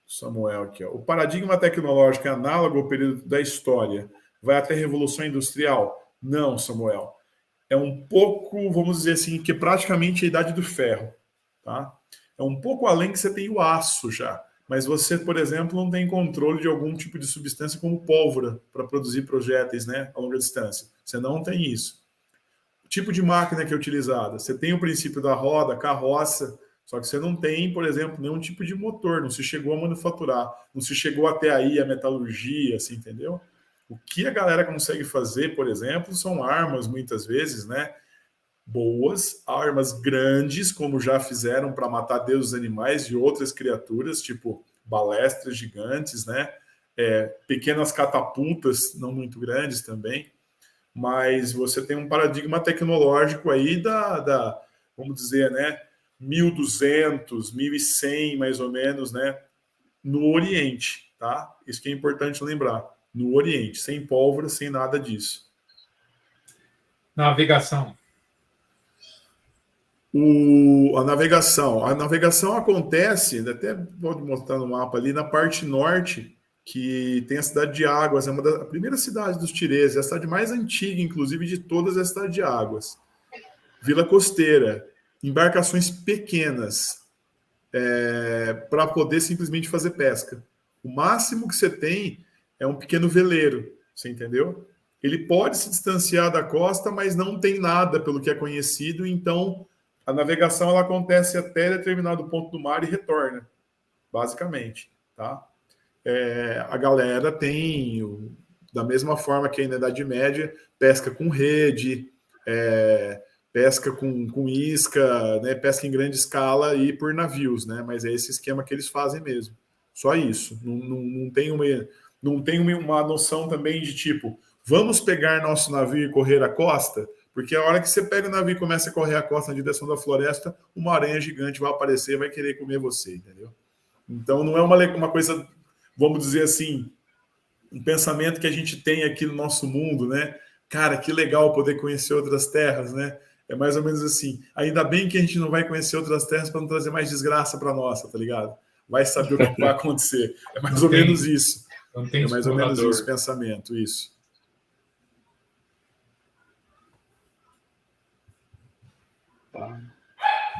Samuel. Aqui, ó. O paradigma tecnológico é análogo ao período da história? Vai até a Revolução Industrial? Não, Samuel. É um pouco, vamos dizer assim, que é praticamente a Idade do Ferro. Tá? É um pouco além que você tem o aço já. Mas você, por exemplo, não tem controle de algum tipo de substância como pólvora para produzir projéteis, né, a longa distância. Você não tem isso. O tipo de máquina que é utilizada. Você tem o princípio da roda, carroça, só que você não tem, por exemplo, nenhum tipo de motor. Não se chegou a manufaturar. Não se chegou até aí a metalurgia, assim, entendeu? O que a galera consegue fazer, por exemplo, são armas, muitas vezes, né? Boas, armas grandes, como já fizeram para matar deuses animais e outras criaturas, tipo balestras gigantes, né? Pequenas catapultas, não muito grandes também, mas você tem um paradigma tecnológico aí vamos dizer, né? 1200, 1100, mais ou menos, né? No Oriente, tá? Isso que é importante lembrar. No Oriente, sem pólvora, sem nada disso. Navegação. A navegação acontece, até vou mostrar no mapa ali, na parte norte, que tem a cidade de Águas, é a primeira cidade dos Tireses, é a cidade mais antiga, inclusive, de todas, é a cidade de Águas. Vila costeira, embarcações pequenas, para poder simplesmente fazer pesca. O máximo que você tem é um pequeno veleiro, você entendeu? Ele pode se distanciar da costa, mas não tem nada pelo que é conhecido, então a navegação ela acontece até determinado ponto do mar e retorna, basicamente, tá? A galera tem, da mesma forma que na Idade Média, pesca com rede, pesca com isca, né? Pesca em grande escala e por navios, né? Mas é esse esquema que eles fazem mesmo. Só isso. Não tem uma noção também de tipo, vamos pegar nosso navio e correr a costa? Porque a hora que você pega o navio e começa a correr a costa na direção da floresta, uma aranha gigante vai aparecer e vai querer comer você, entendeu? Então não é uma coisa, vamos dizer assim, um pensamento que a gente tem aqui no nosso mundo, né? Cara, que legal poder conhecer outras terras, né? É mais ou menos assim. Ainda bem que a gente não vai conhecer outras terras para não trazer mais desgraça para nossa, tá ligado? Vai saber o que vai acontecer. É mais ou menos isso. É mais ou menos isso o pensamento, isso.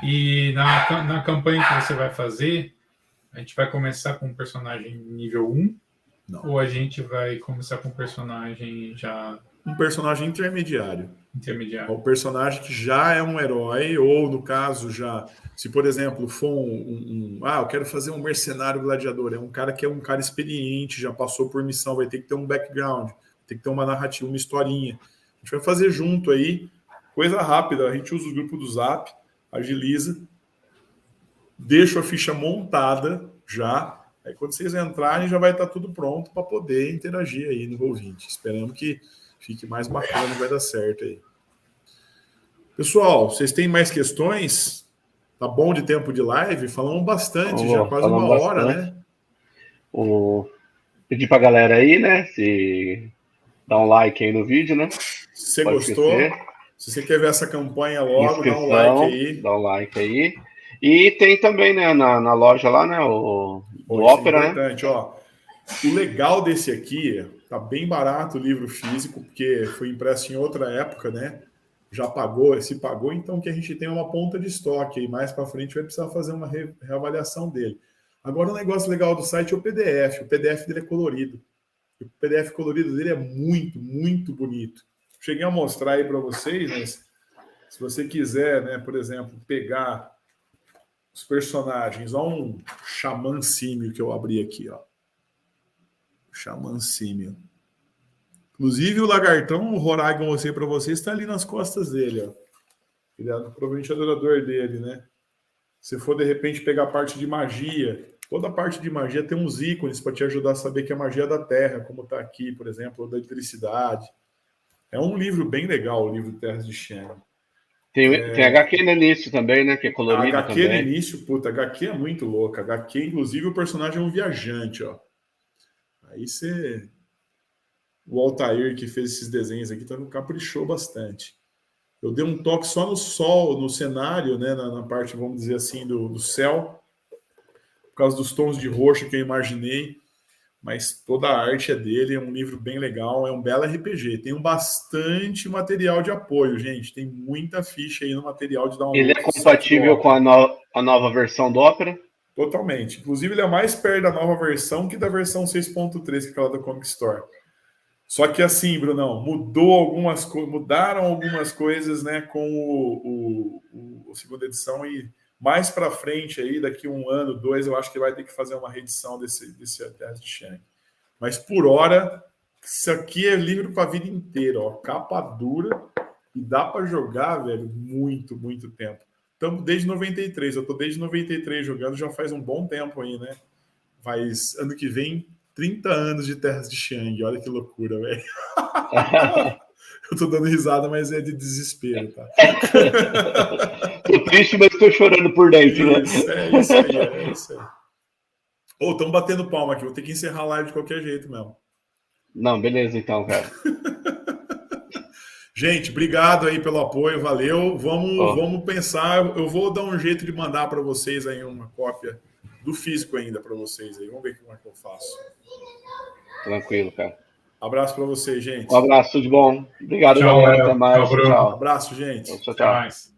E na campanha que você vai fazer, a gente vai começar com um personagem nível 1? Não. Ou a gente vai começar com um personagem já... Um personagem intermediário. Intermediário. O personagem que já é um herói, ou no caso já... Se, por exemplo, for eu quero fazer um mercenário gladiador, é um cara que é um cara experiente, já passou por missão, vai ter que ter um background, tem que ter uma narrativa, uma historinha. A gente vai fazer junto aí, coisa rápida, a gente usa o grupo do Zap, agiliza, deixa a ficha montada já, aí quando vocês entrarem já vai estar tudo pronto para poder interagir aí no Roll20. Esperamos que fique mais bacana, vai dar certo aí. Pessoal, vocês têm mais questões? Tá bom de tempo de live? Falamos bastante, já quase uma hora, né? Pedir pra galera aí, né? Se dá um like aí no vídeo, né? Se você gostou, se você quer ver essa campanha logo, dá um like aí. Dá um like aí. E tem também, né, na loja lá, né, do Opera, é importante, né? Ó. O legal desse aqui, tá bem barato o livro físico, porque foi impresso em outra época, né? Já pagou, se pagou, então que a gente tem uma ponta de estoque aí. Mais para frente vai precisar fazer uma reavaliação dele. Agora, o negócio legal do site é o PDF. O PDF dele é colorido. O PDF colorido dele é muito, muito bonito. Cheguei a mostrar aí para vocês, mas se você quiser, né, por exemplo, pegar os personagens, ó, um Xamã Símio que eu abri aqui, ó. Xamã Símio. Inclusive o lagartão, o Horai que eu mostrei para vocês, está ali nas costas dele, ó. Ele é provavelmente adorador dele, né? Se for de repente pegar a parte de magia, toda a parte de magia tem uns ícones para te ajudar a saber que é magia da Terra, como está aqui, por exemplo, ou da eletricidade. É um livro bem legal, o livro Terras de Xiang. Tem HQ no início também, né? Que é colorido HQ também. no início, puta, HQ é muito louca. HQ, inclusive, o personagem é um viajante, ó. Aí você... O Altair, que fez esses desenhos aqui, caprichou bastante. Eu dei um toque só no sol, no cenário, né? Na parte, vamos dizer assim, do céu. Por causa dos tons de roxo que eu imaginei. Mas toda a arte é dele, é um livro bem legal, é um belo RPG. Tem bastante material de apoio, gente. Tem muita ficha aí no material de download. Ele é compatível com a nova versão do Opera? Totalmente. Inclusive, ele é mais perto da nova versão que da versão 6.3, que é aquela da Comic Store. Só que assim, Brunão, mudaram algumas coisas, né, com a segunda edição, e mais para frente aí, daqui 1 ano, 2, eu acho que vai ter que fazer uma reedição desse Terras de Xiang. Mas por hora, isso aqui é livro para a vida inteira, ó, capa dura, e dá para jogar, velho, muito, muito tempo. Estamos desde 93, eu tô desde 93 jogando, já faz um bom tempo aí, né? Faz ano que vem 30 anos de Terras de Xiang, olha que loucura, velho. Eu tô dando risada, mas é de desespero, tá? Tô triste, mas tô chorando por dentro, né? É isso aí. Ô, estão batendo palma aqui, vou ter que encerrar a live de qualquer jeito mesmo. Não, beleza então, cara. Gente, obrigado aí pelo apoio, valeu. Vamos pensar, eu vou dar um jeito de mandar para vocês aí uma cópia do físico ainda para vocês aí. Vamos ver como é que eu faço. Tranquilo, cara. Abraço para vocês, gente. Um abraço, tudo de bom. Obrigado, tchau, galera. Até mais. Tchau. Abraço, gente. Tchau.